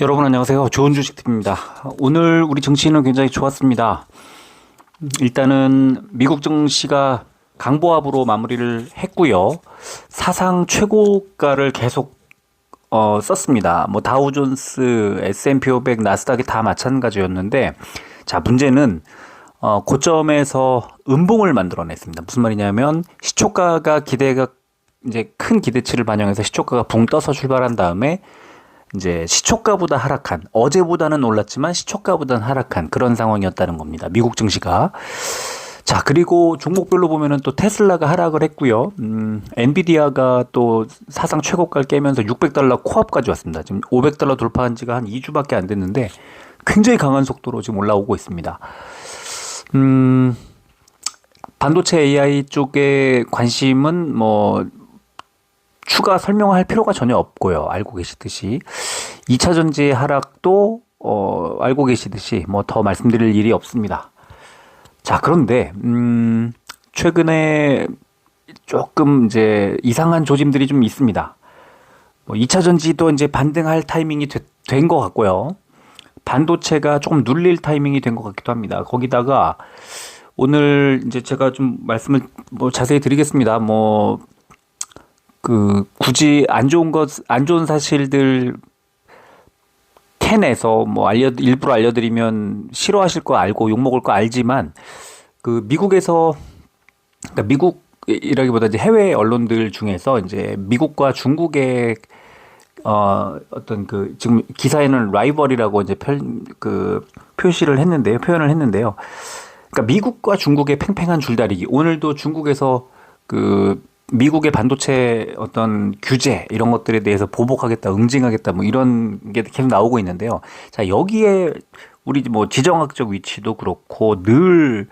여러분 안녕하세요. 좋은 주식팁입니다. 오늘 우리 증시는 굉장히 좋았습니다. 일단은 미국 증시가 강보합으로 마무리를 했고요. 사상 최고가를 계속 썼습니다. 뭐 다우존스, S&P 500, 나스닥이 다 마찬가지였는데, 자 문제는 고점에서 음봉을 만들어냈습니다. 무슨 말이냐면 시초가가 기대가 이제 큰 기대치를 반영해서 시초가가 붕 떠서 출발한 다음에 이제 시초가보다 하락한, 어제보다는 올랐지만 시초가보다는 하락한 그런 상황이었다는 겁니다. 미국 증시가. 자, 그리고 종목별로 보면은 또 테슬라가 하락을 했고요. 엔비디아가 또 사상 최고가를 깨면서 $600 코앞까지 왔습니다. 지금 $500 돌파한 지가 한 2주밖에 안 됐는데 굉장히 강한 속도로 지금 올라오고 있습니다. 반도체 AI 쪽에 관심은 뭐 추가 설명할 필요가 전혀 없고요. 알고 계시듯이 2차 전지의 하락도 알고 계시듯이 뭐 더 말씀드릴 일이 없습니다. 자, 그런데 최근에 조금 이제 이상한 조짐들이 좀 있습니다. 뭐 2차 전지도 이제 반등할 타이밍이 된 것 같고요. 반도체가 조금 눌릴 타이밍이 된 것 같기도 합니다. 거기다가 오늘 이제 제가 좀 말씀을 뭐 자세히 드리겠습니다. 뭐 굳이 안 좋은 사실들 캔에서 뭐 일부러 알려드리면 싫어하실 거 알고 욕먹을 거 알지만, 미국에서, 그러니까 미국이라기보다 이제 해외 언론들 중에서 이제 미국과 중국의 어떤 지금 기사에는 라이벌이라고 이제 표현을 했는데요. 그러니까 미국과 중국의 팽팽한 줄다리기. 오늘도 중국에서 미국의 반도체 어떤 규제 이런 것들에 대해서 보복하겠다, 응징하겠다 뭐 이런 게 계속 나오고 있는데요. 자, 여기에 우리 뭐 지정학적 위치도 그렇고 늘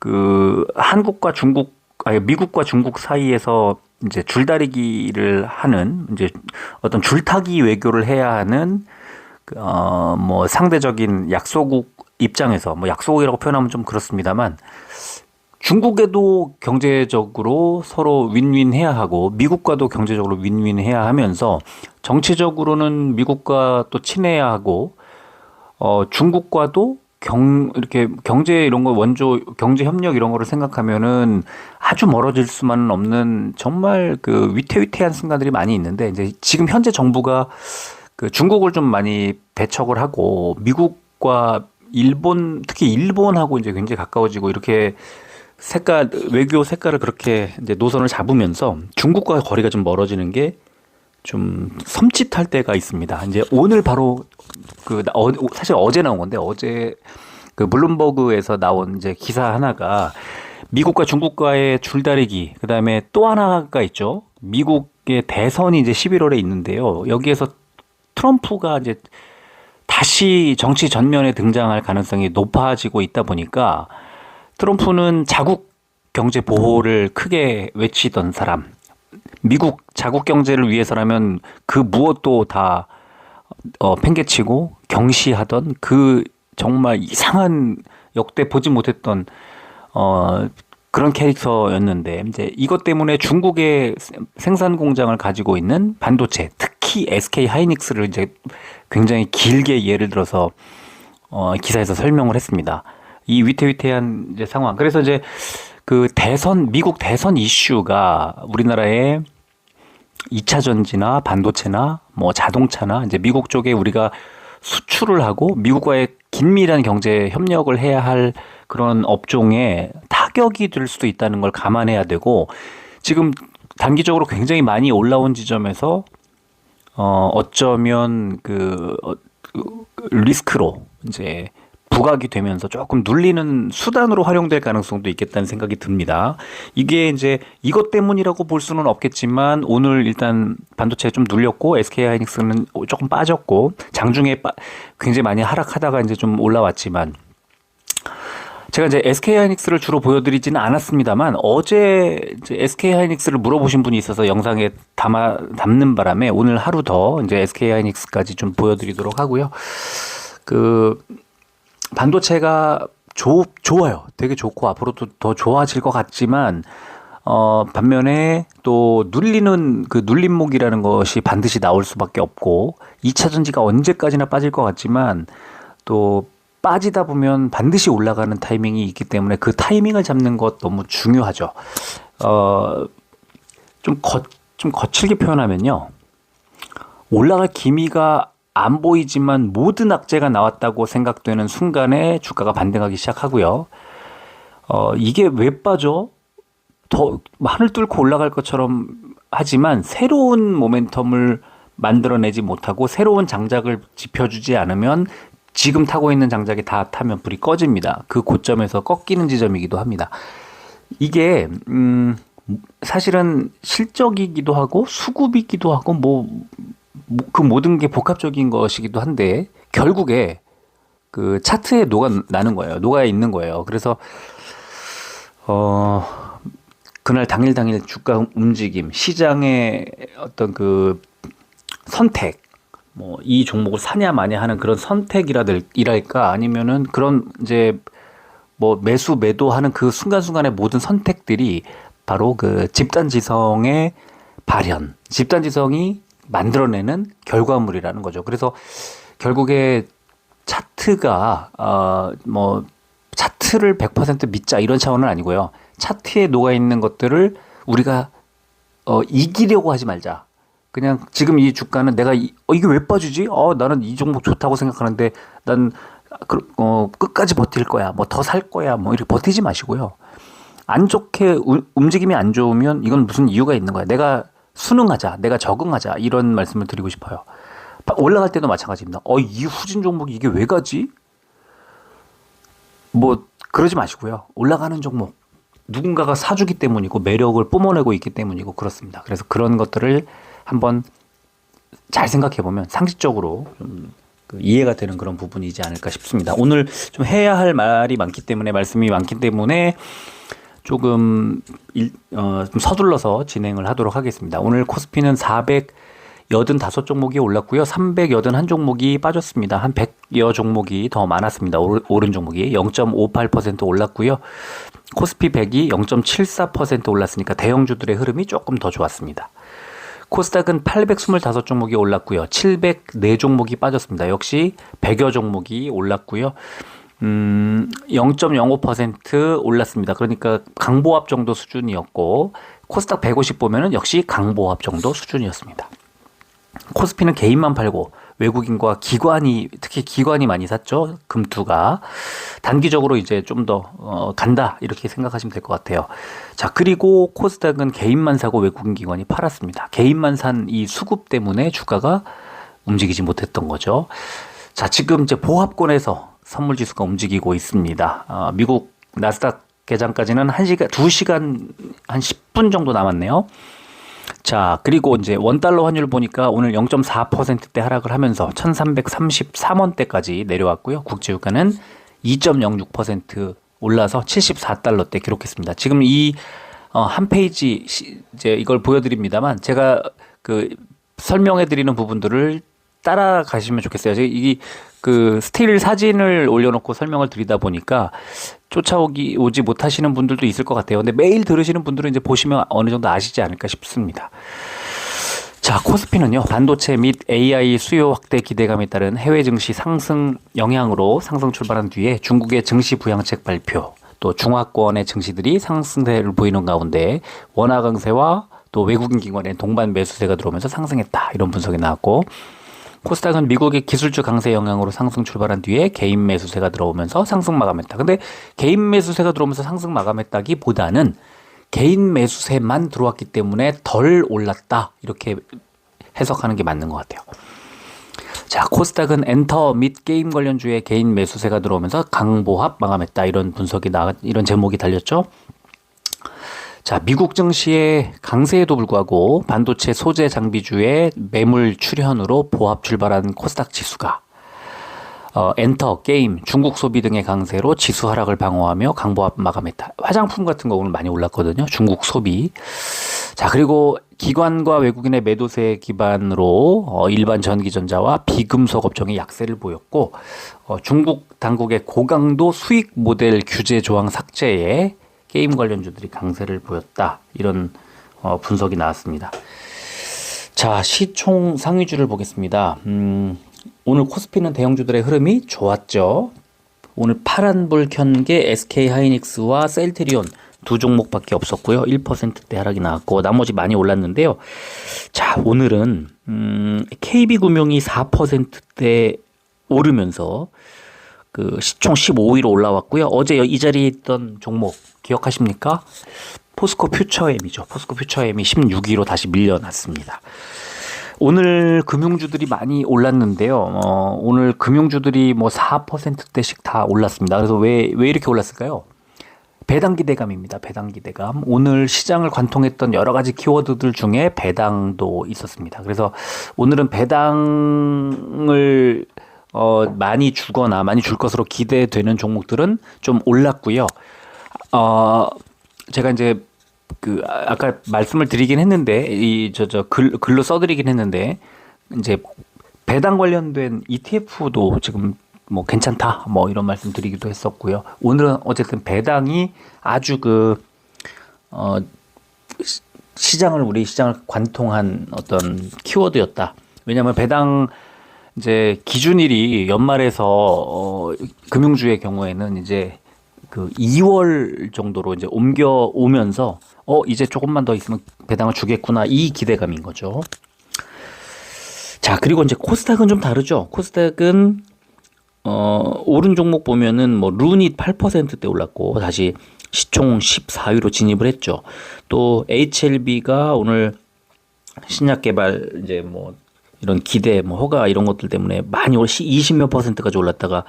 미국과 중국 사이에서 이제 줄다리기를 하는, 이제 어떤 줄타기 외교를 해야 하는 뭐 상대적인 약소국 입장에서, 뭐 약소국이라고 표현하면 좀 그렇습니다만, 중국에도 경제적으로 서로 윈윈 해야 하고 미국과도 경제적으로 윈윈 해야 하면서 정치적으로는 미국과 또 친해야 하고 중국과도 이렇게 경제 이런 거, 원조 경제 협력 이런 거를 생각하면은 아주 멀어질 수만은 없는 정말 위태위태한 순간들이 많이 있는데, 이제 지금 현재 정부가 중국을 좀 많이 배척을 하고 미국과 일본, 특히 일본하고 이제 굉장히 가까워지고 이렇게 외교 색깔을 그렇게 이제 노선을 잡으면서 중국과 거리가 좀 멀어지는 게 좀 섬찟할 때가 있습니다. 이제 오늘 바로 사실 어제 나온 건데, 어제 블룸버그에서 나온 이제 기사 하나가 미국과 중국과의 줄다리기, 그다음에 또 하나가 있죠. 미국의 대선이 이제 11월에 있는데요. 여기에서 트럼프가 이제 다시 정치 전면에 등장할 가능성이 높아지고 있다 보니까, 트럼프는 자국 경제 보호를 크게 외치던 사람, 미국 자국 경제를 위해서라면 그 무엇도 다 팽개치고 경시하던 정말 이상한, 역대 보지 못했던 그런 캐릭터였는데, 이제 이것 때문에 중국의 생산 공장을 가지고 있는 반도체, 특히 SK 하이닉스를 이제 굉장히 길게 예를 들어서 기사에서 설명을 했습니다. 이 위태위태한 이제 상황. 그래서 이제 미국 대선 이슈가 우리나라의 2차 전지나 반도체나 뭐 자동차나 이제 미국 쪽에 우리가 수출을 하고 미국과의 긴밀한 경제 협력을 해야 할 그런 업종에 타격이 될 수도 있다는 걸 감안해야 되고, 지금 단기적으로 굉장히 많이 올라온 지점에서 어쩌면 리스크로 이제 부각이 되면서 조금 눌리는 수단으로 활용될 가능성도 있겠다는 생각이 듭니다. 이게 이제 이것 때문이라고 볼 수는 없겠지만, 오늘 일단 반도체 좀 눌렸고 SK 하이닉스는 조금 빠졌고, 장중에 굉장히 많이 하락하다가 이제 좀 올라왔지만, 제가 이제 SK 하이닉스를 주로 보여드리지는 않았습니다만, 어제 이제 SK 하이닉스를 물어보신 분이 있어서 영상에 담는 바람에 오늘 하루 더 이제 SK 하이닉스까지 좀 보여드리도록 하고요. 반도체가 좋아요. 되게 좋고 앞으로도 더 좋아질 것 같지만, 반면에 또 눌리는 그 눌림목이라는 것이 반드시 나올 수밖에 없고 2차 전지가 언제까지나 빠질 것 같지만 또 빠지다 보면 반드시 올라가는 타이밍이 있기 때문에 그 타이밍을 잡는 것 너무 중요하죠. 좀 거칠게 표현하면요. 올라갈 기미가 안 보이지만 모든 악재가 나왔다고 생각되는 순간에 주가가 반등하기 시작하고요. 이게 왜 빠져? 더 하늘 뚫고 올라갈 것처럼 하지만 새로운 모멘텀을 만들어내지 못하고 새로운 장작을 짚어주지 않으면 지금 타고 있는 장작이 다 타면 불이 꺼집니다. 그 고점에서 꺾이는 지점이기도 합니다. 이게 사실은 실적이기도 하고 수급이기도 하고 그 모든 게 복합적인 것이기도 한데 결국에 그 차트에 녹아나는 거예요. 녹아 있는 거예요. 그래서 그날 당일 주가 움직임, 시장의 어떤 그 선택, 이 종목을 사냐 마냐 하는 그런 선택이랄까 아니면은 그런 이제 매수 매도하는 그 순간순간의 모든 선택들이 바로 그 집단지성의 발현, 집단지성이 만들어내는 결과물이라는 거죠. 그래서 결국에 차트가 차트를 100% 믿자 이런 차원은 아니고요. 차트에 녹아 있는 것들을 우리가 이기려고 하지 말자. 그냥 지금 이 주가는 내가 이게 왜 빠지지? 나는 이 종목 좋다고 생각하는데 난 끝까지 버틸 거야. 더 살 거야. 이렇게 버티지 마시고요. 안 좋게 움직임이 안 좋으면 이건 무슨 이유가 있는 거야. 내가 순응하자. 내가 적응하자. 이런 말씀을 드리고 싶어요. 올라갈 때도 마찬가지입니다. 이 후진 종목이 이게 왜 가지? 그러지 마시고요. 올라가는 종목 누군가가 사주기 때문이고 매력을 뿜어내고 있기 때문이고 그렇습니다. 그래서 그런 것들을 한번 잘 생각해 보면 상식적으로 좀 이해가 되는 그런 부분이지 않을까 싶습니다. 오늘 좀 해야 할 말이 많기 때문에 말씀이 많기 때문에 조금 좀 서둘러서 진행을 하도록 하겠습니다. 오늘 코스피는 485종목이 올랐고요. 381종목이 빠졌습니다. 한 100여 종목이 더 많았습니다. 오른 종목이 0.58% 올랐고요. 코스피 100이 0.74% 올랐으니까 대형주들의 흐름이 조금 더 좋았습니다. 코스닥은 825종목이 올랐고요. 704종목이 빠졌습니다. 역시 100여 종목이 올랐고요. 0.05% 올랐습니다. 그러니까 강보합 정도 수준이었고 코스닥 150 보면은 역시 강보합 정도 수준이었습니다. 코스피는 개인만 팔고 외국인과 특히 기관이 많이 샀죠. 금투가 단기적으로 이제 좀 더 간다 이렇게 생각하시면 될 것 같아요. 자, 그리고 코스닥은 개인만 사고 외국인 기관이 팔았습니다. 개인만 산 이 수급 때문에 주가가 움직이지 못했던 거죠. 자, 지금 이제 보합권에서 선물 지수가 움직이고 있습니다. 미국 나스닥 개장까지는 2시간 한 10분 정도 남았네요. 자, 그리고 이제 원달러 환율 보니까 오늘 0.4%대 하락을 하면서 1333원대까지 내려왔고요. 국제유가는 2.06% 올라서 74달러대 기록했습니다. 지금 이 한 페이지 이제 이걸 보여드립니다만 제가 설명해 드리는 부분들을 따라가시면 좋겠어요. 이 스틸 사진을 올려놓고 설명을 드리다 보니까 오지 못하시는 분들도 있을 것 같아요. 근데 매일 들으시는 분들은 이제 보시면 어느 정도 아시지 않을까 싶습니다. 자, 코스피는요, 반도체 및 AI 수요 확대 기대감에 따른 해외 증시 상승 영향으로 상승 출발한 뒤에 중국의 증시 부양책 발표, 또 중화권의 증시들이 상승세를 보이는 가운데 원화 강세와 또 외국인 기관의 동반 매수세가 들어오면서 상승했다. 이런 분석이 나왔고, 코스닥은 미국의 기술주 강세 영향으로 상승 출발한 뒤에 개인 매수세가 들어오면서 상승 마감했다. 근데 개인 매수세가 들어오면서 상승 마감했다기보다는 개인 매수세만 들어왔기 때문에 덜 올랐다. 이렇게 해석하는 게 맞는 것 같아요. 자, 코스닥은 엔터 및 게임 관련주의 개인 매수세가 들어오면서 강보합 마감했다. 이런 이런 제목이 달렸죠. 자, 미국 증시의 강세에도 불구하고 반도체 소재 장비주의 매물 출현으로 보합 출발한 코스닥 지수가 엔터, 게임, 중국 소비 등의 강세로 지수 하락을 방어하며 강보합 마감했다. 화장품 같은 거 오늘 많이 올랐거든요. 중국 소비. 자, 그리고 기관과 외국인의 매도세 기반으로 일반 전기전자와 비금속 업종의 약세를 보였고 중국 당국의 고강도 수익 모델 규제 조항 삭제에 게임 관련주들이 강세를 보였다. 이런 분석이 나왔습니다. 자, 시총 상위주를 보겠습니다. 오늘 코스피는 대형주들의 흐름이 좋았죠. 오늘 파란불 켠 게 SK하이닉스와 셀트리온 두 종목밖에 없었고요. 1%대 하락이 나왔고 나머지 많이 올랐는데요. 자, 오늘은 KB금융이 4%대 오르면서 그 시총 15위로 올라왔고요. 어제 이 자리에 있던 종목 기억하십니까? 포스코 퓨처엠이죠. 포스코 퓨처엠이 16위로 다시 밀려났습니다. 오늘 금융주들이 많이 올랐는데요. 오늘 금융주들이 뭐 4%대씩 다 올랐습니다. 그래서 왜 이렇게 올랐을까요? 배당 기대감입니다. 배당 기대감. 오늘 시장을 관통했던 여러 가지 키워드들 중에 배당도 있었습니다. 그래서 오늘은 배당을 많이 주거나 많이 줄 것으로 기대되는 종목들은 좀 올랐고요. 제가 이제 아까 말씀을 드리긴 했는데 글로 써드리긴 했는데 이제 배당 관련된 ETF도 지금 뭐 괜찮다 뭐 이런 말씀 드리기도 했었고요. 오늘은 어쨌든 배당이 아주 우리 시장을 관통한 어떤 키워드였다. 왜냐하면 배당 이제 기준일이 연말에서 금융주의 경우에는 이제 그 2월 정도로 이제 옮겨오면서 이제 조금만 더 있으면 배당을 주겠구나 이 기대감인 거죠. 자, 그리고 이제 코스닥은 좀 다르죠. 코스닥은 오른 종목 보면은 뭐 룬이 8%대 올랐고 다시 시총 14위로 진입을 했죠. 또 HLB가 오늘 신약 개발 이제 뭐 이런 기대, 뭐 허가 이런 것들 때문에 많이 20몇 %까지 올랐다가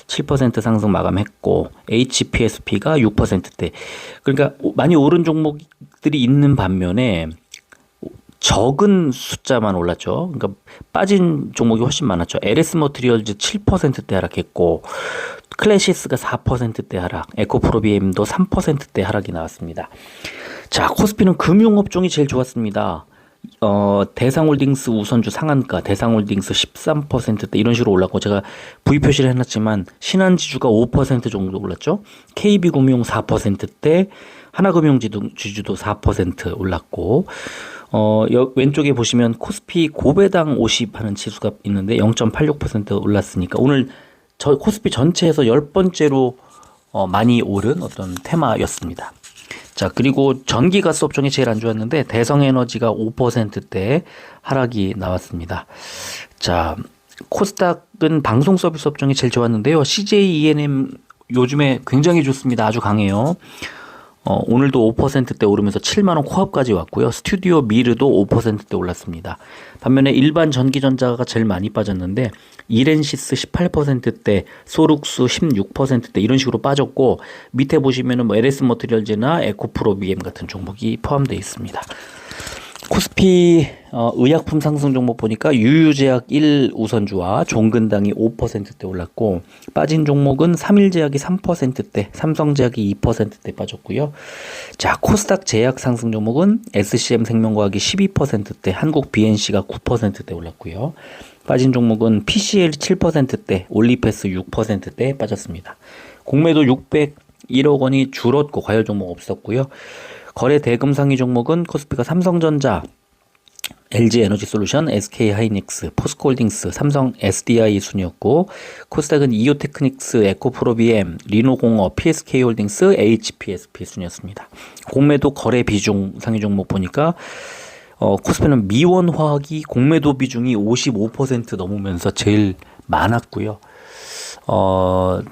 7% 상승 마감했고 HPSP가 6%대. 그러니까 많이 오른 종목들이 있는 반면에 적은 숫자만 올랐죠. 그러니까 빠진 종목이 훨씬 많았죠. LS 머티리얼즈 7%대 하락했고 클래시스가 4%대 하락, 에코프로비엠도 3%대 하락이 나왔습니다. 자, 코스피는 금융업종이 제일 좋았습니다. 대상홀딩스 우선주 상한가, 대상홀딩스 13%대 이런 식으로 올랐고 제가 V 표시를 해놨지만 신한지주가 5% 정도 올랐죠. KB금융 4%대, 하나금융지주도 4% 올랐고 왼쪽에 보시면 코스피 고배당 50 하는 지수가 있는데 0.86% 올랐으니까 오늘 코스피 전체에서 10번째로 많이 오른 어떤 테마였습니다. 자, 그리고 전기가스 업종이 제일 안 좋았는데 대성에너지가 5%대 하락이 나왔습니다. 자, 코스닥은 방송 서비스 업종이 제일 좋았는데요. CJ ENM 요즘에 굉장히 좋습니다. 아주 강해요. 오늘도 5%대 오르면서 7만원 코앞까지 왔고요. 스튜디오 미르도 5%대 올랐습니다. 반면에 일반 전기전자가 제일 많이 빠졌는데 이렌시스 18%대, 소룩수 16%대 이런 식으로 빠졌고 밑에 보시면은 뭐 LS 머티리얼즈나 에코프로 BM 같은 종목이 포함되어 있습니다. 코스피 의약품 상승 종목 보니까 유유제약 1 우선주와 종근당이 5%대 올랐고 빠진 종목은 삼일제약이 3%대, 삼성제약이 2%대 빠졌고요. 자, 코스닥 제약 상승 종목은 SCM생명과학이 12%대, 한국 BNC가 9%대 올랐고요. 빠진 종목은 PCL 7%대, 올리패스 6%대 빠졌습니다. 공매도 601억 원이 줄었고 과열 종목 없었고요. 거래 대금 상위 종목은 코스피가 삼성전자, LG에너지솔루션, SK하이닉스, 포스코홀딩스, 삼성 SDI 순이었고 코스닥은 이오테크닉스, 에코프로비엠, 리노공업, PSK홀딩스, HPSP 순이었습니다. 공매도 거래 비중 상위 종목 보니까 코스피는 미원화학이 공매도 비중이 55% 넘으면서 제일 많았고요.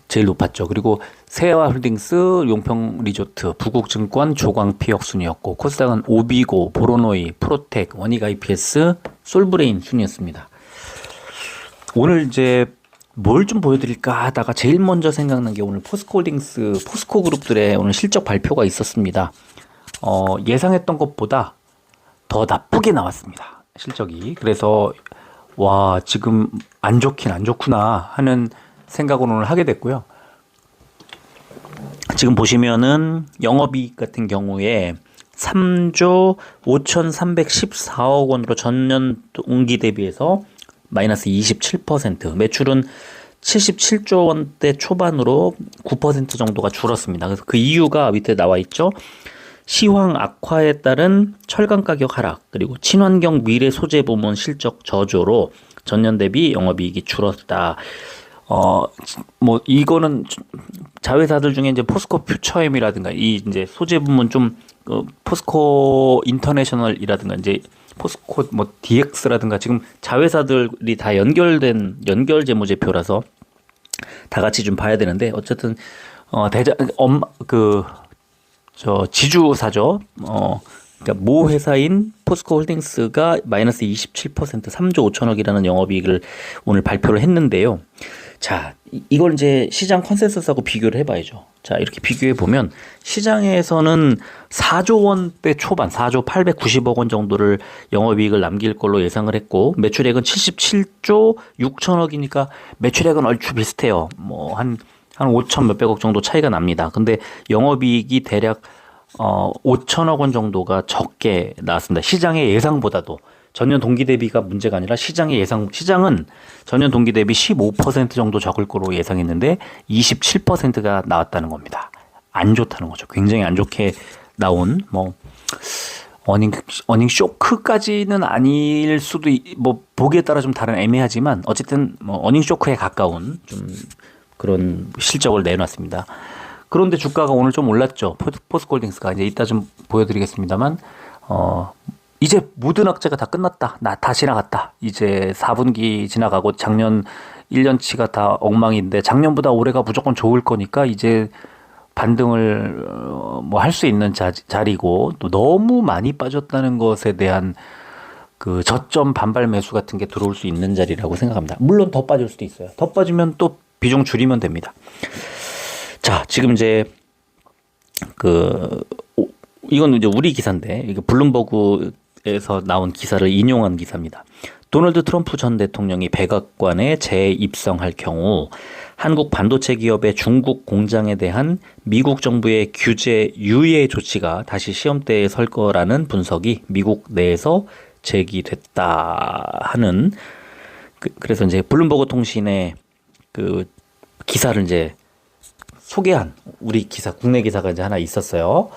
제일 높았죠. 그리고 세화홀딩스, 용평리조트, 부국증권, 조광피역 순이었고 코스닥은 오비고, 보로노이, 프로텍, 원익IPS, 솔브레인 순이었습니다. 오늘 이제 뭘 좀 보여드릴까 하다가 제일 먼저 생각난 게 오늘 포스코홀딩스, 포스코그룹들의 오늘 실적 발표가 있었습니다. 예상했던 것보다 더 나쁘게 나왔습니다. 실적이. 그래서 와, 지금 안 좋긴 안 좋구나 하는 생각을 오늘 하게 됐고요. 지금 보시면은 영업이익 같은 경우에 3조 5,314억 원으로 전년 동기 대비해서 마이너스 27%, 매출은 77조 원대 초반으로 9% 정도가 줄었습니다. 그래서 그 이유가 밑에 나와 있죠. 시황 악화에 따른 철강 가격 하락, 그리고 친환경 미래 소재 부문 실적 저조로 전년 대비 영업이익이 줄었다. 뭐 이거는 자회사들 중에 이제 포스코 퓨처엠이라든가 이 이제 소재 부문 좀 포스코 인터내셔널이라든가 이제 포스코 뭐 DX라든가 지금 자회사들이 다 연결된 연결 재무제표라서 다 같이 좀 봐야 되는데 어쨌든 지주사죠. 그러니까 모 회사인 포스코 홀딩스가 마이너스 27% 3조 5천억이라는 영업이익을 오늘 발표를 했는데요. 자, 이걸 이제 시장 컨센서스하고 비교를 해봐야죠. 자, 이렇게 비교해 보면 시장에서는 4조 원대 초반, 4조 890억 원 정도를 영업이익을 남길 걸로 예상을 했고 매출액은 77조 6천억이니까 매출액은 얼추 비슷해요. 뭐 한 5천 몇백억 정도 차이가 납니다. 근데 영업이익이 대략 5천억 원 정도가 적게 나왔습니다. 시장의 예상보다도. 전년 동기 대비가 문제가 아니라 시장은 전년 동기 대비 15% 정도 적을 거로 예상했는데 27%가 나왔다는 겁니다. 안 좋다는 거죠. 굉장히 안 좋게 나온 뭐 어닝 쇼크까지는 아닐 수도 뭐 보기에 따라 좀 다른 애매하지만 어쨌든 뭐 어닝 쇼크에 가까운 좀 그런 실적을 내놨습니다. 그런데 주가가 오늘 좀 올랐죠. 포스코홀딩스가 이제 이따 좀 보여드리겠습니다만 이제 모든 악재가 다 끝났다. 다 지나갔다. 이제 4분기 지나가고 작년 1년치가 다 엉망인데 작년보다 올해가 무조건 좋을 거니까 이제 반등을 뭐 할 수 있는 자리고 또 너무 많이 빠졌다는 것에 대한 그 저점 반발 매수 같은 게 들어올 수 있는 자리라고 생각합니다. 물론 더 빠질 수도 있어요. 더 빠지면 또 비중 줄이면 됩니다. 자, 지금 이제 이건 이제 우리 기사인데 이게 블룸버그에서 나온 기사를 인용한 기사입니다. 도널드 트럼프 전 대통령이 백악관에 재입성할 경우 한국 반도체 기업의 중국 공장에 대한 미국 정부의 규제 유예 조치가 다시 시험대에 설 거라는 분석이 미국 내에서 제기됐다 하는 그래서 이제 블룸버그 통신의 그 기사를 이제 소개한 우리 기사, 국내 기사가 이제 하나 있었어요.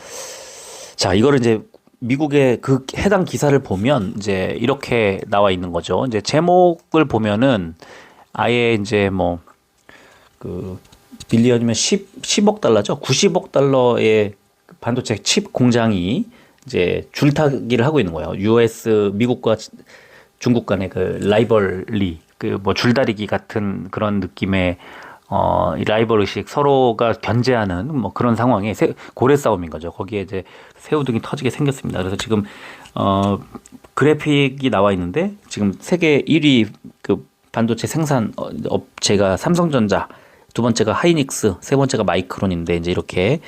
자, 이거를 이제 미국의 그 해당 기사를 보면 이제 이렇게 나와 있는 거죠. 이제 제목을 보면은 아예 이제 뭐 빌리언이면 10억 달러죠. 90억 달러의 반도체 칩 공장이 이제 줄타기를 하고 있는 거예요. 미국과 중국 간의 그 라이벌리, 뭐 줄다리기 같은 그런 느낌의 이 라이벌 의식 서로가 견제하는 뭐 그런 상황에 고래 싸움인 거죠. 거기에 이제 새우등이 터지게 생겼습니다. 그래서 지금 그래픽이 나와 있는데 지금 세계 1위 그 반도체 생산 업체가 삼성전자, 두 번째가 하이닉스, 세 번째가 마이크론인데 이제 이렇게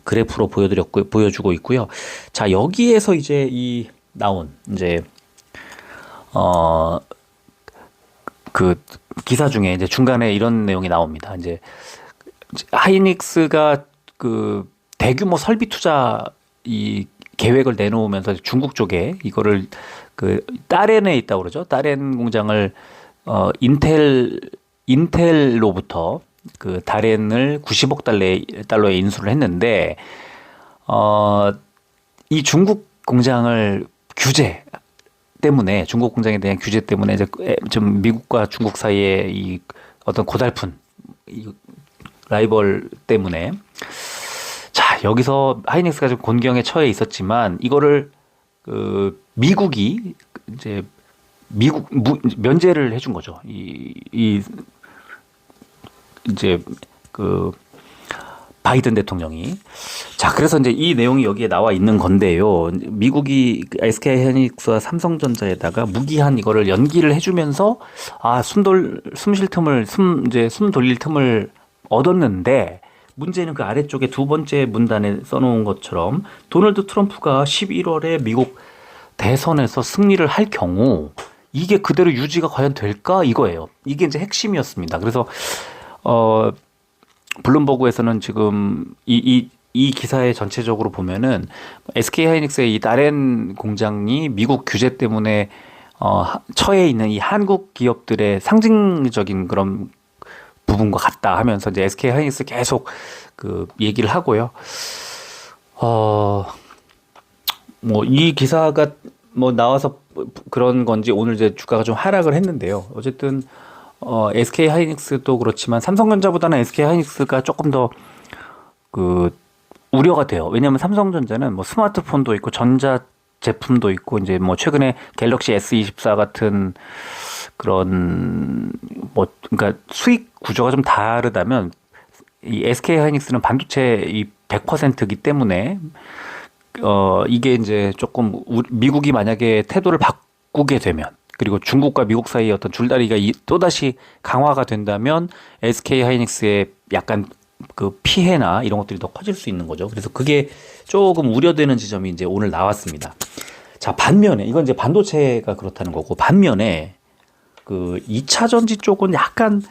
그래프로 보여주고 있고요. 자, 여기에서 이제 이 나온 이제 그 기사 중에 이제 중간에 이런 내용이 나옵니다. 이제 하이닉스가 그 대규모 설비 투자 이 계획을 내놓으면서 중국 쪽에 이거를 그 다롄에 있다고 그러죠. 다롄 공장을 인텔로부터 그 다롄을 90억 달러에 인수를 했는데 이 중국 공장을 중국 공장에 대한 규제 때문에 이제 좀 미국과 중국 사이에 이 어떤 고달픈 이 라이벌 때문에 자, 여기서 하이닉스가 좀 곤경에 처해 있었지만 이거를 미국이 이제 면제를 해준 거죠. 이제 바이든 대통령이. 자, 그래서 이제 이 내용이 여기에 나와 있는 건데요. 미국이 SK 하이닉스와 삼성전자에다가 무기한 이거를 연기를 해주면서 숨 돌릴 틈을 얻었는데 문제는 그 아래쪽에 두 번째 문단에 써놓은 것처럼 도널드 트럼프가 11월에 미국 대선에서 승리를 할 경우 이게 그대로 유지가 과연 될까 이거예요. 이게 이제 핵심이었습니다. 그래서 블룸버그에서는 지금 이 기사의 전체적으로 보면은 SK 하이닉스의 이 다롄 공장이 미국 규제 때문에 처해 있는 이 한국 기업들의 상징적인 그런 부분과 같다 하면서 이제 SK 하이닉스 계속 그 얘기를 하고요. 뭐 이 기사가 뭐 나와서 그런 건지 오늘 이제 주가가 좀 하락을 했는데요. 어쨌든 SK 하이닉스도 그렇지만 삼성전자보다는 SK 하이닉스가 조금 더 그 우려가 돼요. 왜냐하면 삼성전자는 뭐 스마트폰도 있고 전자 제품도 있고 이제 뭐 최근에 갤럭시 S24 같은 그런 뭐 그러니까 수익 구조가 좀 다르다면 이 SK 하이닉스는 반도체 이 100%이기 때문에 이게 이제 조금 미국이 만약에 태도를 바꾸게 되면 그리고 중국과 미국 사이의 어떤 줄다리기가 또다시 강화가 된다면 SK 하이닉스의 약간 그 피해나 이런 것들이 더 커질 수 있는 거죠. 그래서 그게 조금 우려되는 지점이 이제 오늘 나왔습니다. 자, 반면에 이건 이제 반도체가 그렇다는 거고 반면에 그 2차 전지 쪽은 약간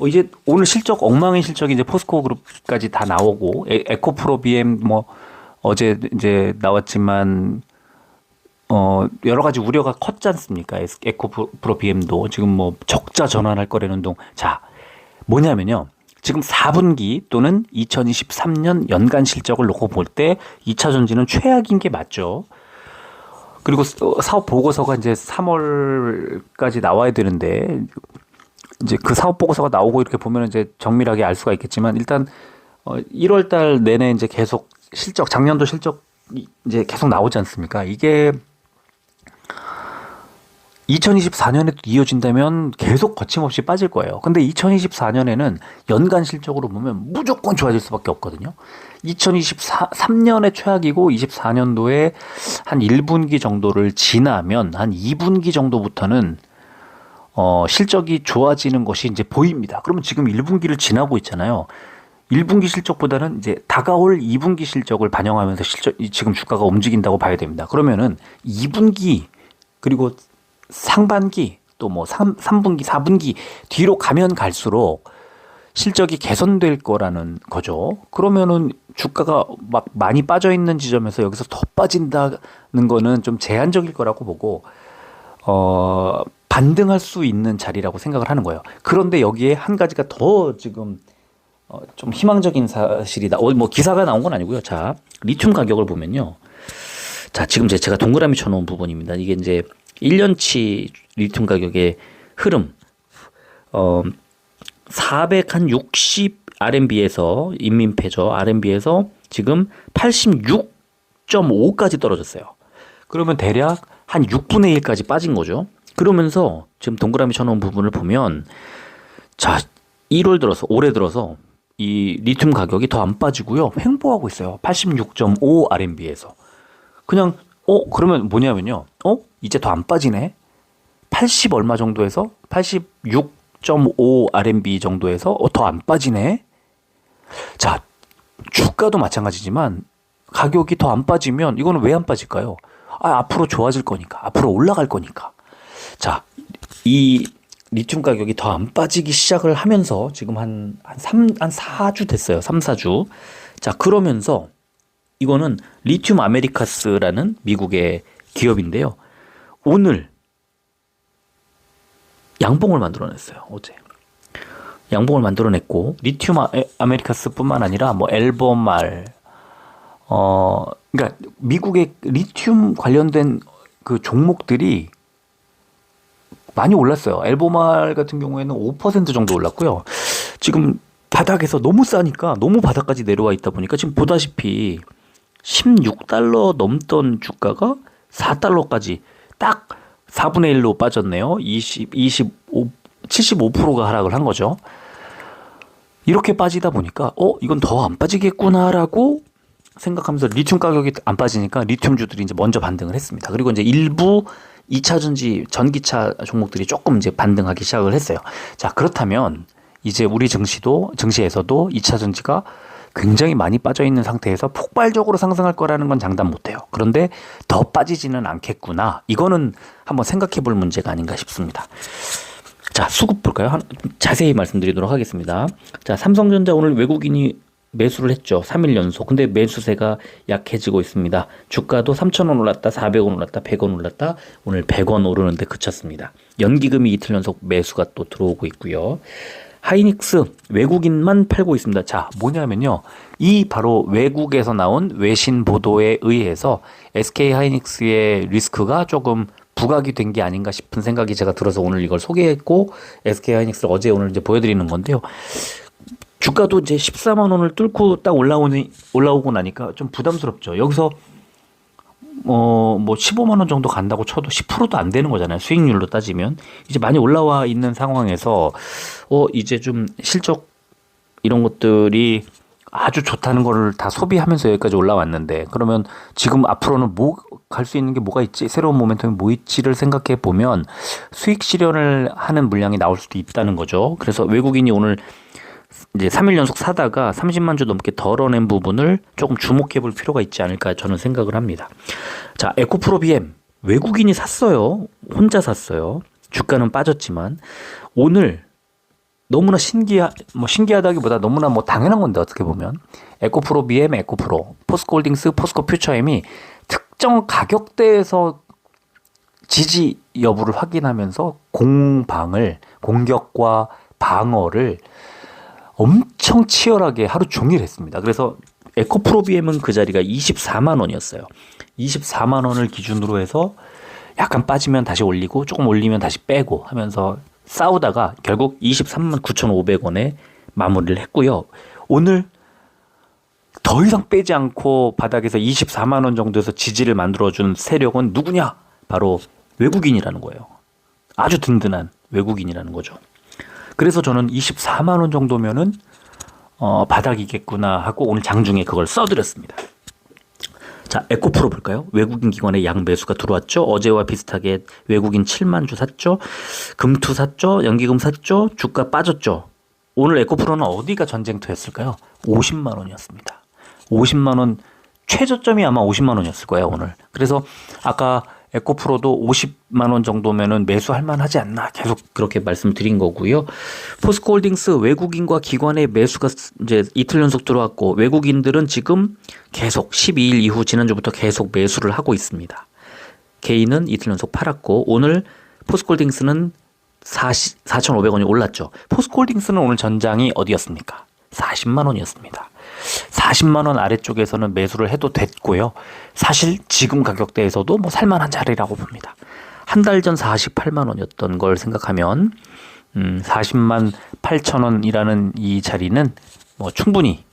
이제 오늘 실적 엉망인 실적이 이제 포스코 그룹까지 다 나오고 에코프로 BM 뭐 어제 이제 나왔지만 여러 가지 우려가 컸지 않습니까? 에코프로 BM도 지금 뭐 적자 전환할 거라는 운동. 자, 뭐냐면요. 지금 4분기 또는 2023년 연간 실적을 놓고 볼 때 2차 전지는 최악인 게 맞죠. 그리고 사업 보고서가 이제 3월까지 나와야 되는데 이제 그 사업 보고서가 나오고 이렇게 보면 이제 정밀하게 알 수가 있겠지만 일단 1월 달 내내 이제 계속 실적 작년도 실적 이제 계속 나오지 않습니까? 이게 2024년에도 이어진다면 계속 거침없이 빠질 거예요. 근데 2024년에는 연간 실적으로 보면 무조건 좋아질 수밖에 없거든요. 2023년에 최악이고 24년도에 한 1분기 정도를 지나면 한 2분기 정도부터는 실적이 좋아지는 것이 이제 보입니다. 그러면 지금 1분기를 지나고 있잖아요. 1분기 실적보다는 이제 다가올 2분기 실적을 반영하면서 지금 주가가 움직인다고 봐야 됩니다. 그러면은 2분기 그리고 상반기 또 뭐 3분기, 4분기 뒤로 가면 갈수록 실적이 개선될 거라는 거죠. 그러면은 주가가 막 많이 빠져 있는 지점에서 여기서 더 빠진다는 거는 좀 제한적일 거라고 보고 반등할 수 있는 자리라고 생각을 하는 거예요. 그런데 여기에 한 가지가 더 지금 좀 희망적인 사실이다. 뭐 기사가 나온 건 아니고요. 자, 리튬 가격을 보면요. 자, 지금 제가 동그라미 쳐놓은 부분입니다. 이게 이제 1년치 리튬 가격의 흐름, 460 RMB에서 인민폐죠. RMB에서 지금 86.5까지 떨어졌어요. 그러면 대략 한 6분의 1까지 빠진 거죠. 그러면서 지금 동그라미 쳐놓은 부분을 보면 자, 1월 들어서 올해 들어서 이 리튬 가격이 더 안 빠지고요. 횡보하고 있어요. 86.5 RMB에서. 그냥 그러면 뭐냐면요. 이제 더 안 빠지네. 80 얼마 정도에서 86.5 RMB 정도에서 더 안 빠지네. 자, 주가도 마찬가지지만 가격이 더 안 빠지면 이거는 왜 안 빠질까요? 앞으로 좋아질 거니까. 앞으로 올라갈 거니까. 자, 이 리튬 가격이 더 안 빠지기 시작을 하면서 지금 한 4주 됐어요. 3, 4주. 자, 그러면서 이거는 리튬 아메리카스라는 미국의 기업인데요. 오늘 양봉을 만들어냈어요. 어제. 양봉을 만들어냈고 리튬 아메리카스뿐만 아니라 뭐 엘버말 그러니까 미국의 리튬 관련된 그 종목들이 많이 올랐어요. 엘보말 같은 경우에는 5% 정도 올랐고요. 지금 바닥에서 너무 싸니까 너무 바닥까지 내려와 있다 보니까 지금 보다시피 16달러 넘던 주가가 4달러까지 딱 4분의 1로 빠졌네요. 75%가 하락을 한 거죠. 이렇게 빠지다 보니까 이건 더 안 빠지겠구나라고 생각하면서 리튬 가격이 안 빠지니까 리튬주들이 이제 먼저 반등을 했습니다. 그리고 이제 일부 2차 전지, 전기차 종목들이 조금 이제 반등하기 시작을 했어요. 자, 그렇다면 이제 우리 증시에서도 2차 전지가 굉장히 많이 빠져 있는 상태에서 폭발적으로 상승할 거라는 건 장담 못 해요. 그런데 더 빠지지는 않겠구나. 이거는 한번 생각해 볼 문제가 아닌가 싶습니다. 자, 수급 볼까요? 자세히 말씀드리도록 하겠습니다. 자, 삼성전자 오늘 외국인이 매수를 했죠. 3일 연속. 근데 매수세가 약해지고 있습니다. 주가도 3,000원 올랐다, 400원 올랐다, 100원 올랐다. 오늘 100원 오르는데 그쳤습니다. 연기금이 이틀 연속 매수가 또 들어오고 있고요. 하이닉스 외국인만 팔고 있습니다. 자, 뭐냐면요. 이 바로 외국에서 나온 외신 보도에 의해서 SK 하이닉스의 리스크가 조금 부각이 된 게 아닌가 싶은 생각이 제가 들어서 오늘 이걸 소개했고, SK 하이닉스를 어제 오늘 이제 보여드리는 건데요. 주가도 이제 14만 원을 뚫고 딱 올라오고 나니까 좀 부담스럽죠. 여기서 뭐 15만 원 정도 간다고 쳐도 10%도 안 되는 거잖아요. 수익률로 따지면. 이제 많이 올라와 있는 상황에서 이제 좀 실적 이런 것들이 아주 좋다는 거를 다 소비하면서 여기까지 올라왔는데, 그러면 지금 앞으로는 갈 수 있는 게 뭐가 있지? 새로운 모멘텀이 뭐 있지를 생각해 보면 수익 실현을 하는 물량이 나올 수도 있다는 거죠. 그래서 외국인이 오늘 이제 3일 연속 사다가 30만 주 넘게 덜어낸 부분을 조금 주목해 볼 필요가 있지 않을까 저는 생각을 합니다. 자, 에코프로 BM 외국인이 샀어요. 혼자 샀어요. 주가는 빠졌지만 오늘 너무나 신기하다기보다 너무나 뭐 당연한 건데, 어떻게 보면 에코프로 BM, 에코프로, 포스코홀딩스, 포스코퓨처엠이 특정 가격대에서 지지 여부를 확인하면서 공격과 방어를 엄청 치열하게 하루 종일 했습니다. 그래서 에코프로 BM은 그 자리가 24만 원이었어요. 24만 원을 기준으로 해서 약간 빠지면 다시 올리고 조금 올리면 다시 빼고 하면서 싸우다가 결국 23만 9,500원에 마무리를 했고요. 오늘 더 이상 빼지 않고 바닥에서 24만 원 정도에서 지지를 만들어준 세력은 누구냐? 바로 외국인이라는 거예요. 아주 든든한 외국인이라는 거죠. 그래서 저는 24만 원 정도면은 바닥이겠구나 하고 오늘 장중에 그걸 써드렸습니다. 자, 에코프로 볼까요? 외국인 기관의 양 매수가 들어왔죠. 어제와 비슷하게 외국인 7만 주 샀죠. 금투 샀죠. 연기금 샀죠. 주가 빠졌죠. 오늘 에코프로는 어디가 전쟁터였을까요? 50만 원이었습니다. 50만 원, 최저점이 아마 50만 원이었을 거예요, 오늘. 그래서 아까 에코프로도 50만 원 정도면은 매수할 만하지 않나 계속 그렇게 말씀드린 거고요. 포스코홀딩스 외국인과 기관의 매수가 이제 이틀 연속 들어왔고, 외국인들은 지금 계속 12일 이후 지난주부터 계속 매수를 하고 있습니다. 개인은 이틀 연속 팔았고, 오늘 포스코홀딩스는 4,500원이 올랐죠. 포스코홀딩스는 오늘 전장이 어디였습니까? 40만 원이었습니다. 40만 원 아래쪽에서는 매수를 해도 됐고요. 사실 지금 가격대에서도 뭐 살만한 자리라고 봅니다. 한 달 전 48만 원이었던 걸 생각하면 40만 8천 원이라는 이 자리는 뭐 충분히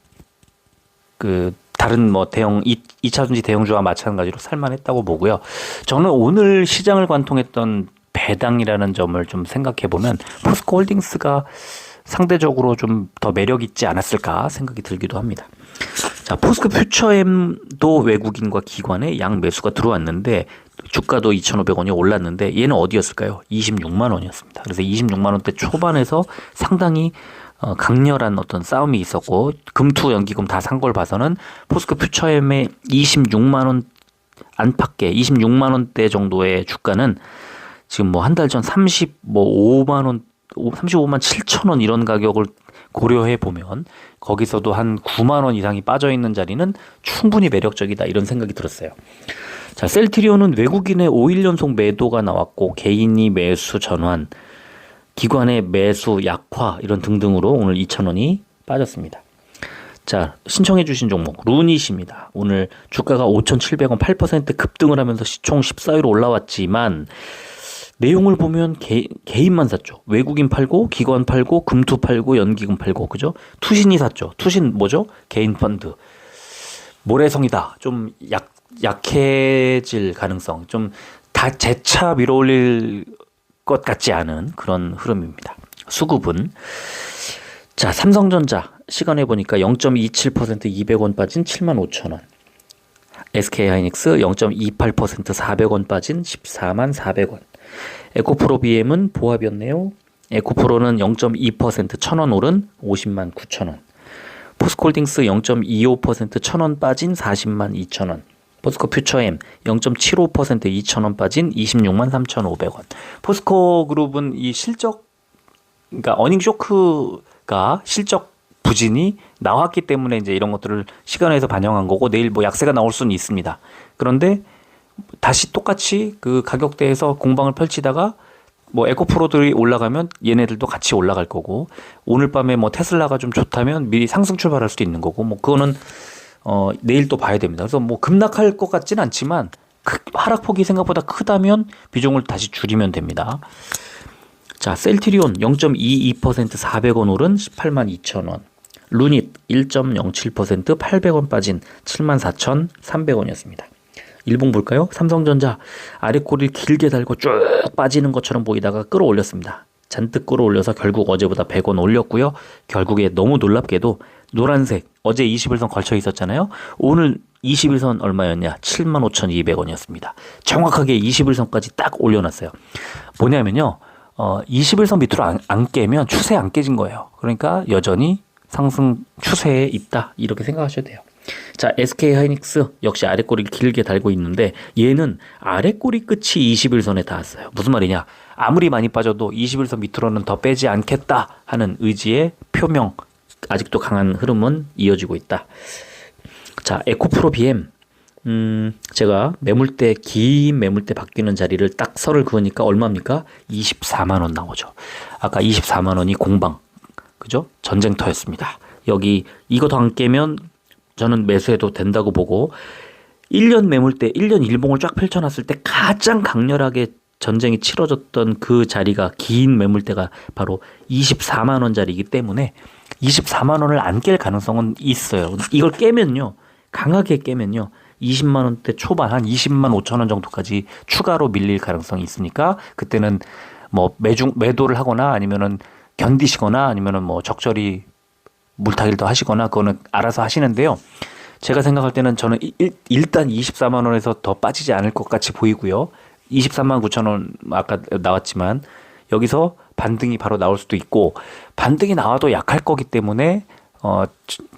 그 다른 뭐 대형 2차전지 대형주와 마찬가지로 살만했다고 보고요. 저는 오늘 시장을 관통했던 배당이라는 점을 좀 생각해 보면 포스코홀딩스가 상대적으로 좀 더 매력 있지 않았을까 생각이 들기도 합니다. 자, 포스코퓨처엠도 외국인과 기관의 양 매수가 들어왔는데 주가도 2,500원이 올랐는데 얘는 어디였을까요? 26만 원이었습니다. 그래서 26만 원대 초반에서 상당히 강렬한 어떤 싸움이 있었고, 금투 연기금 다 산 걸 봐서는 포스코퓨처엠의 26만 원 안팎의 26만 원대 정도의 주가는 지금 뭐 한 달 전 35만 원 35만 7천 원 이런 가격을 고려해 보면 거기서도 한 9만 원 이상이 빠져 있는 자리는 충분히 매력적이다 이런 생각이 들었어요. 자, 셀트리온은 외국인의 5일 연속 매도가 나왔고, 개인이 매수 전환, 기관의 매수 약화 이런 등등으로 오늘 2,000원이 빠졌습니다. 자, 신청해 주신 종목 루닛입니다. 오늘 주가가 5,700원 8% 급등을 하면서 시총 14위로 올라왔지만 내용을 보면 개인만 샀죠. 외국인 팔고, 기관 팔고, 금투 팔고, 연기금 팔고, 그죠? 투신이 샀죠. 투신 뭐죠? 개인 펀드. 모래성이다. 좀 약해질 가능성. 좀 다 재차 밀어올릴 것 같지 않은 그런 흐름입니다. 수급은. 자, 삼성전자 시간에 보니까 0.27% 200원 빠진 75,000원. SK하이닉스 0.28% 400원 빠진 14만 400원. 에코프로 BM은 보합이었네요. 에코프로는 0.2% 1,000원 오른 50만 9천원. 포스코홀딩스 0.25% 1,000원 빠진 40만 2천원. 포스코퓨처엠 0.75% 2,000원 빠진 26만 3,500원. 포스코그룹은 이 실적, 그러니까 어닝 쇼크가 실적 부진이 나왔기 때문에 이제 이런 것들을 시간에서 반영한 거고, 내일 뭐 약세가 나올 수는 있습니다. 그런데 다시 똑같이 그 가격대에서 공방을 펼치다가 뭐 에코프로들이 올라가면 얘네들도 같이 올라갈 거고, 오늘 밤에 뭐 테슬라가 좀 좋다면 미리 상승 출발할 수도 있는 거고, 뭐 그거는 내일 또 봐야 됩니다. 그래서 뭐 급락할 것 같진 않지만 하락폭이 생각보다 크다면 비중을 다시 줄이면 됩니다. 자, 셀트리온 0.22% 400원 오른 182,000원. 루닛 1.07% 800원 빠진 74,300원이었습니다. 일봉 볼까요? 삼성전자 아래 꼬리를 길게 달고 쭉 빠지는 것처럼 보이다가 끌어올렸습니다. 잔뜩 끌어올려서 결국 어제보다 100원 올렸고요. 결국에 너무 놀랍게도 노란색, 어제 21선 걸쳐 있었잖아요. 오늘 21선 얼마였냐? 75,200원이었습니다. 정확하게 21선까지 딱 올려놨어요. 뭐냐면요. 21선 밑으로 안 깨면 추세 안 깨진 거예요. 그러니까 여전히 상승 추세에 있다. 이렇게 생각하셔도 돼요. 자, SK하이닉스 역시 아래꼬리를 길게 달고 있는데 얘는 아래꼬리 끝이 21선에 닿았어요. 무슨 말이냐? 아무리 많이 빠져도 21선 밑으로는 더 빼지 않겠다 하는 의지의 표명, 아직도 강한 흐름은 이어지고 있다. 자, 에코프로 BM 제가 매물대, 긴 매물대 바뀌는 자리를 딱 선을 그으니까 얼마입니까? 24만 원 나오죠. 아까 24만 원이 공방, 그죠? 전쟁터였습니다. 여기 이거 더 안 깨면 저는 매수해도 된다고 보고, 1년 매물대, 1년 일봉을 쫙 펼쳐놨을 때 가장 강렬하게 전쟁이 치러졌던 그 자리가, 긴 매물대가 바로 24만 원짜리이기 때문에 24만 원을 안 깰 가능성은 있어요. 이걸 깨면요, 강하게 깨면요, 20만 원대 초반 한 20만 5천 원 정도까지 추가로 밀릴 가능성이 있으니까 그때는 뭐 매도를 하거나 아니면은 견디시거나 아니면은 뭐 적절히 물타기를 더 하시거나 그거는 알아서 하시는데요. 제가 생각할 때는 저는 일단 24만 원에서 더 빠지지 않을 것 같이 보이고요. 23만 9천 원 아까 나왔지만 여기서 반등이 바로 나올 수도 있고, 반등이 나와도 약할 거기 때문에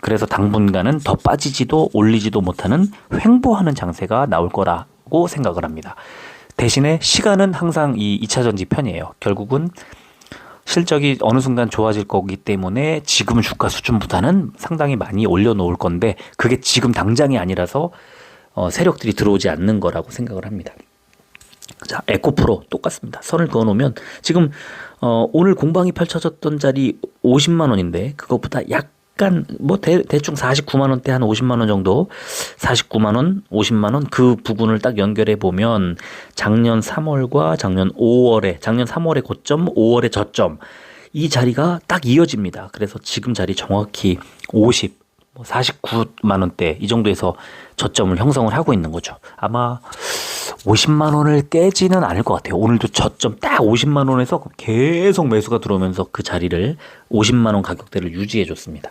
그래서 당분간은 더 빠지지도 올리지도 못하는 횡보하는 장세가 나올 거라고 생각을 합니다. 대신에 시간은 항상 이 2차전지 편이에요. 결국은 실적이 어느 순간 좋아질 거기 때문에 지금 주가 수준보다는 상당히 많이 올려놓을 건데, 그게 지금 당장이 아니라서 세력들이 들어오지 않는 거라고 생각을 합니다. 자, 에코프로 똑같습니다. 선을 그어놓으면 지금 오늘 공방이 펼쳐졌던 자리 50만 원인데 그것보다 약간 뭐 대충 49만 원대 한 50만 원 정도, 49만 원, 50만 원 그 부분을 딱 연결해 보면 작년 3월과 작년 3월의 고점, 5월의 저점, 이 자리가 딱 이어집니다. 그래서 지금 자리 정확히 49만 원대 이 정도에서 저점을 형성을 하고 있는 거죠. 아마 50만 원을 깨지는 않을 것 같아요. 오늘도 저점 딱 50만 원에서 계속 매수가 들어오면서 그 자리를 50만 원 가격대를 유지해 줬습니다.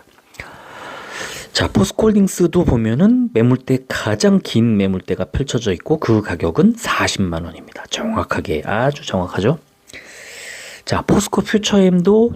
자, 포스코홀딩스도 보면은 매물대, 가장 긴 매물대가 펼쳐져 있고 그 가격은 40만 원입니다. 정확하게, 아주 정확하죠. 자, 포스코 퓨처엠도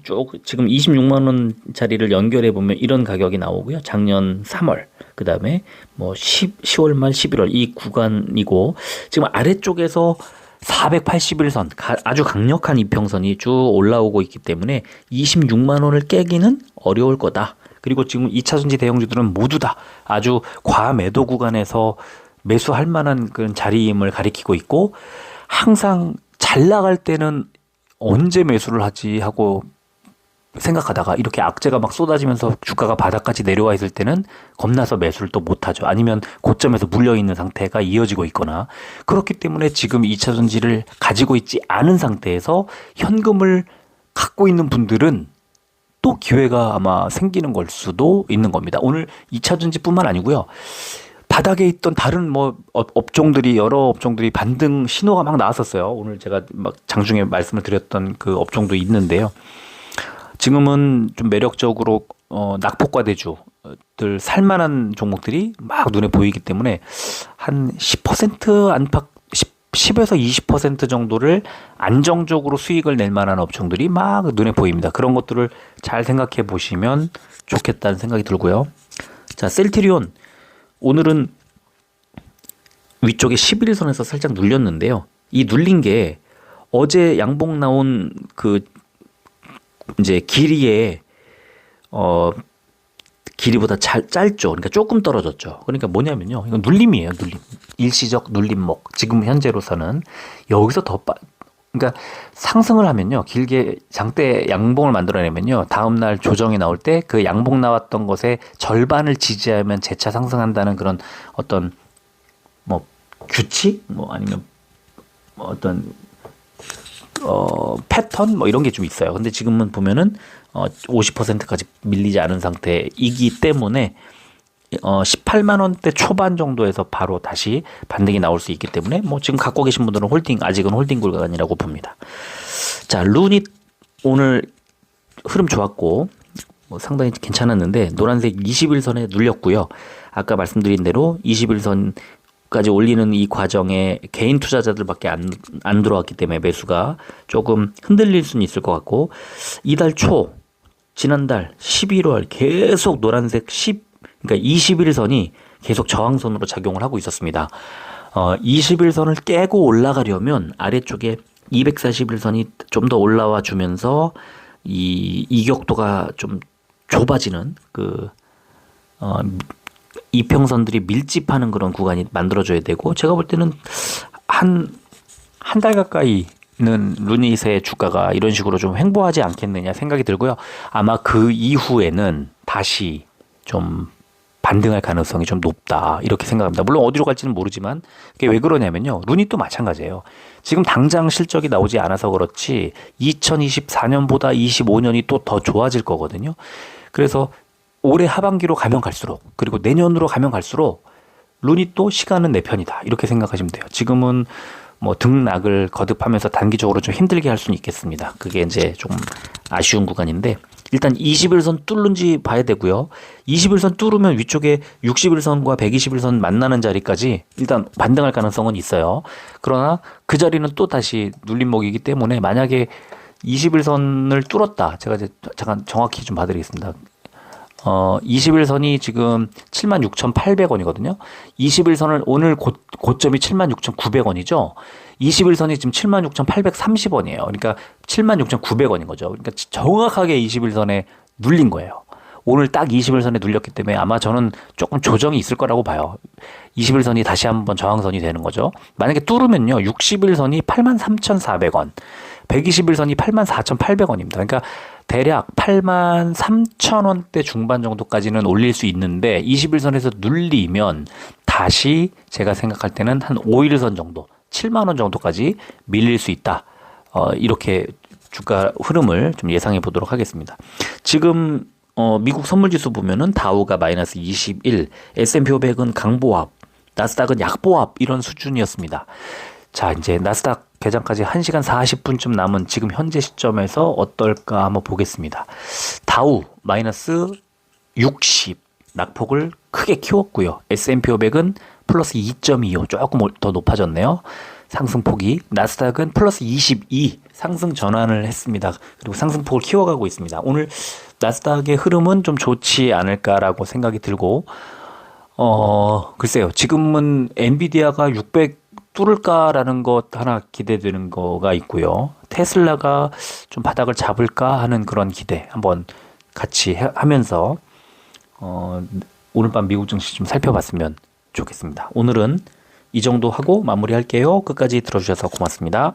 쭉 지금 26만 원짜리를 연결해 보면 이런 가격이 나오고요. 작년 3월, 그 다음에 뭐 10월 말 11월 이 구간이고, 지금 아래쪽에서 481선 아주 강력한 이평선이 쭉 올라오고 있기 때문에 26만 원을 깨기는 어려울 거다. 그리고 지금 2차전지 대형주들은 모두 다 아주 과매도 구간에서 매수할 만한 그런 자리임을 가리키고 있고, 항상 잘 나갈 때는 언제 매수를 하지 하고 생각하다가 이렇게 악재가 막 쏟아지면서 주가가 바닥까지 내려와 있을 때는 겁나서 매수를 또 못하죠. 아니면 고점에서 물려있는 상태가 이어지고 있거나, 그렇기 때문에 지금 2차전지를 가지고 있지 않은 상태에서 현금을 갖고 있는 분들은 또 기회가 아마 생기는 걸 수도 있는 겁니다. 오늘 2차전지뿐만 아니고요. 바닥에 있던 다른 뭐 업종들이, 여러 업종들이 반등 신호가 막 나왔었어요. 오늘 제가 막 장중에 말씀을 드렸던 그 업종도 있는데요. 지금은 좀 매력적으로 낙폭과대주들 살만한 종목들이 막 눈에 보이기 때문에 한 10% 안팎, 10에서 20% 정도를 안정적으로 수익을 낼 만한 업종들이 막 눈에 보입니다. 그런 것들을 잘 생각해 보시면 좋겠다는 생각이 들고요. 자, 셀트리온 오늘은 위쪽에 11선에서 살짝 눌렸는데요. 이 눌린 게 어제 양봉 나온 그 이제 길이에 길이보다 짧죠. 그러니까 조금 떨어졌죠. 그러니까 뭐냐면요, 이건 눌림이에요. 눌림. 일시적 눌림목. 지금 현재로서는 여기서 더 그러니까 상승을 하면요, 길게 장대 양봉을 만들어내면요, 다음 날 조정이 나올 때 그 양봉 나왔던 것의 절반을 지지하면 재차 상승한다는 그런 어떤 뭐 규칙, 뭐 아니면 뭐 어떤 패턴 뭐 이런 게 좀 있어요. 근데 지금은 보면은 50%까지 밀리지 않은 상태이기 때문에 18만 원대 초반 정도에서 바로 다시 반등이 나올 수 있기 때문에 뭐 지금 갖고 계신 분들은 아직은 홀딩 구간이라고 봅니다. 자, 루닛 오늘 흐름 좋았고 뭐 상당히 괜찮았는데 노란색 21선에 눌렸고요. 아까 말씀드린 대로 21선까지 올리는 이 과정에 개인 투자자들밖에 안 들어왔기 때문에 매수가 조금 흔들릴 수는 있을 것 같고, 이달 초 지난달 11월 계속 노란색 그러니까 21선이 계속 저항선으로 작용을 하고 있었습니다. 21선을 깨고 올라가려면 아래쪽에 241선이 좀 더 올라와 주면서 이 이격도가 좀 좁아지는 이평선들이 밀집하는 그런 구간이 만들어져야 되고, 제가 볼 때는 한 달 가까이는 루닛의 주가가 이런 식으로 좀 횡보하지 않겠느냐 생각이 들고요. 아마 그 이후에는 다시 좀 반등할 가능성이 좀 높다 이렇게 생각합니다. 물론 어디로 갈지는 모르지만 그게 왜 그러냐면요, 루닛도 마찬가지예요. 지금 당장 실적이 나오지 않아서 그렇지 2024년보다 25년이 또 더 좋아질 거거든요. 그래서 올해 하반기로 가면 갈수록, 그리고 내년으로 가면 갈수록 루닛도 시간은 내 편이다 이렇게 생각하시면 돼요. 지금은 뭐 등락을 거듭하면서 단기적으로 좀 힘들게 할 수는 있겠습니다. 그게 이제 좀 아쉬운 구간인데, 일단 21선 뚫는지 봐야 되고요. 21선 뚫으면 위쪽에 61선과 121선 만나는 자리까지 일단 반등할 가능성은 있어요. 그러나 그 자리는 또 다시 눌림목이기 때문에 만약에 21선을 뚫었다, 제가 이제 잠깐 정확히 좀 봐드리겠습니다. 21선이 지금 76,800원이거든요. 21선을 오늘 고점이 76,900원이죠. 21선이 지금 76,830원이에요. 그러니까 76,900원인 거죠. 그러니까 정확하게 21선에 눌린 거예요. 오늘 딱 21선에 눌렸기 때문에 아마 저는 조금 조정이 있을 거라고 봐요. 21선이 다시 한번 저항선이 되는 거죠. 만약에 뚫으면요, 61선이 83,400원, 121선이 84,800원입니다. 그러니까 대략 83,000원대 중반 정도까지는 올릴 수 있는데, 21선에서 눌리면 다시 제가 생각할 때는 한 5일선 정도, 7만 원 정도까지 밀릴 수 있다. 이렇게 주가 흐름을 좀 예상해 보도록 하겠습니다. 지금 미국 선물지수 보면은 다우가 마이너스 21, S&P 500은 강보합, 나스닥은 약보합 이런 수준이었습니다. 자, 이제 나스닥 개장까지 1시간 40분쯤 남은 지금 현재 시점에서 어떨까 한번 보겠습니다. 다우 마이너스 60, 낙폭을 크게 키웠고요. S&P 500은 플러스 2.25, 조금 더 높아졌네요. 상승폭이. 나스닥은 플러스 22 상승 전환을 했습니다. 그리고 상승폭을 키워가고 있습니다. 오늘 나스닥의 흐름은 좀 좋지 않을까라고 생각이 들고, 글쎄요. 지금은 엔비디아가 600 뚫을까라는 것 하나 기대되는 거가 있고요. 테슬라가 좀 바닥을 잡을까 하는 그런 기대 한번 같이 하면서 오늘 밤 미국 증시 좀 살펴봤으면 좋겠습니다. 오늘은 이 정도 하고 마무리할게요. 끝까지 들어주셔서 고맙습니다.